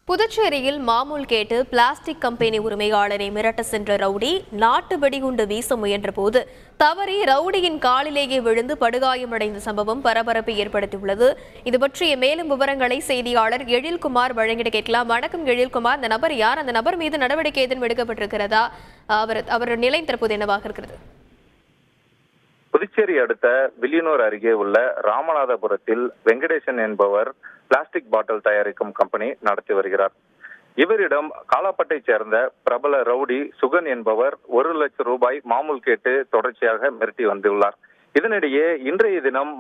புதுச்சேரியில் மாமூல் கேட்டு பிளாஸ்டிக் கம்பெனி உரிமையாளரை மிரட்ட சென்ற ரவுடி நாட்டு வெடிகுண்டு வீச முயன்றபோது தவறி ரவுடியின் காலிலேயே விழுந்து படுகாயமடைந்த சம்பவம் பரபரப்பை ஏற்படுத்தியுள்ளது. இது பற்றிய மேலும் விவரங்களை செய்தியாளர் எழில்குமார் வழங்கிட கேட்கலாம். வணக்கம் எழில்குமார், அந்த நபர் யார்? அந்த நபர் மீது நடவடிக்கை எதுவும் எடுக்கப்பட்டிருக்கிறதா? அவர் நிலை தற்போது என்னவாக இருக்கிறது? புதுச்சேரி அடுத்த வில்லியனூர் அருகே உள்ள ராமநாதபுரத்தில் வெங்கடேசன் என்பவர் பிளாஸ்டிக் பாட்டில் தயாரிக்கும் கம்பெனி நடத்தி வருகிறார். இவரிடம் காலாப்பட்டை சேர்ந்த பிரபல ரவுடி சுகன் என்பவர் 1 லட்சம் ரூபாய் மாமூல் கேட்டு தொடர்ச்சியாக மிரட்டி வந்துள்ளார். இதனிடையே இன்றைய தினம்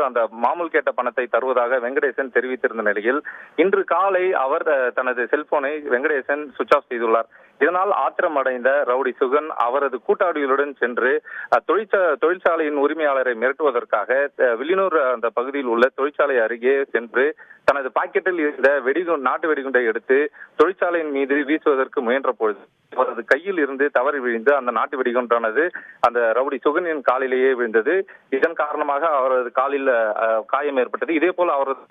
அந்த மாமூல் கேட்ட பணத்தை தருவதாக வெங்கடேசன் தெரிவித்திருந்த நிலையில் இன்று காலை அவர் தனது செல்போனை வெங்கடேசன் சுவிட்ச் ஆஃப் செய்துள்ளார். இதனால் ஆத்திரமடைந்த ரவுடி சுகன் அவரது கூட்டாளிகளுடன் சென்று தொழிற்சாலையின் உரிமையாளரை மிரட்டுவதற்காக வில்லியனூர் அந்த பகுதியில் உள்ள தொழிற்சாலை அருகே சென்று தனது பாக்கெட்டில் இருந்த நாட்டு வெடிகுண்டை எடுத்து தொழிற்சாலையின் மீது வீசுவதற்கு முயன்ற பொழுது அவரது கையில் இருந்து தவறி விழுந்து அந்த நாட்டு வெடிகுண்டானது அந்த ரவுடி சுகனின் காலிலேயே விழுந்தது. இதன் காரணமாக அவரது காலில் காயம் ஏற்பட்டது. இதே போல் அவரது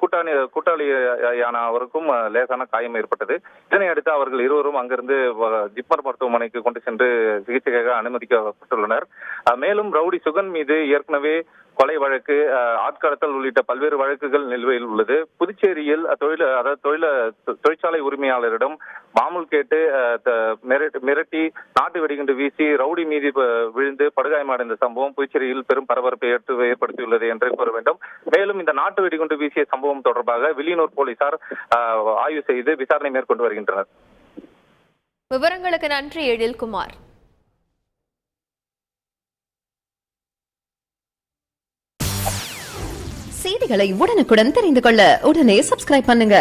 கூட்டாளியான அவருக்கும் லேசான காயம் ஏற்பட்டது. இதனை அடுத்து அவர்கள் இருவரும் அங்கிருந்து ஜிப்மர் மருத்துவமனைக்கு கொண்டு சென்று சிகிச்சைக்காக அனுமதிக்கப்பட்டுள்ளனர். மேலும் ரவுடி சுகன் மீது ஏற்கனவே கொலை வழக்கு, ஆட்கடத்தல் உள்ளிட்ட பல்வேறு வழக்குகள் நிலுவையில் உள்ளது. புதுச்சேரியில் தொழிற்சாலை உரிமையாளரிடம் மாமூல் கேட்டு மிரட்டி நாட்டு வெடிகுண்டு வீசி ரவுடி மீது விழுந்து படுகாயமடைந்த சம்பவம் புதுச்சேரியில் பெரும் பரபரப்பை ஏற்படுத்தியுள்ளது என்றே கூற வேண்டும். மேலும் இந்த நாட்டு வெடிகுண்டு வீசிய சம்பவம் தொடர்பாக வில்லியனூர் போலீசார் ஆய்வு செய்து விசாரணை மேற்கொண்டு வருகின்றனர். விவரங்களுக்கு நன்றி எழில்குமார். செய்திகளை உடனுக்குடன் தெரிந்து கொள்ள உடனே சப்ஸ்கிரைப் பண்ணுங்க.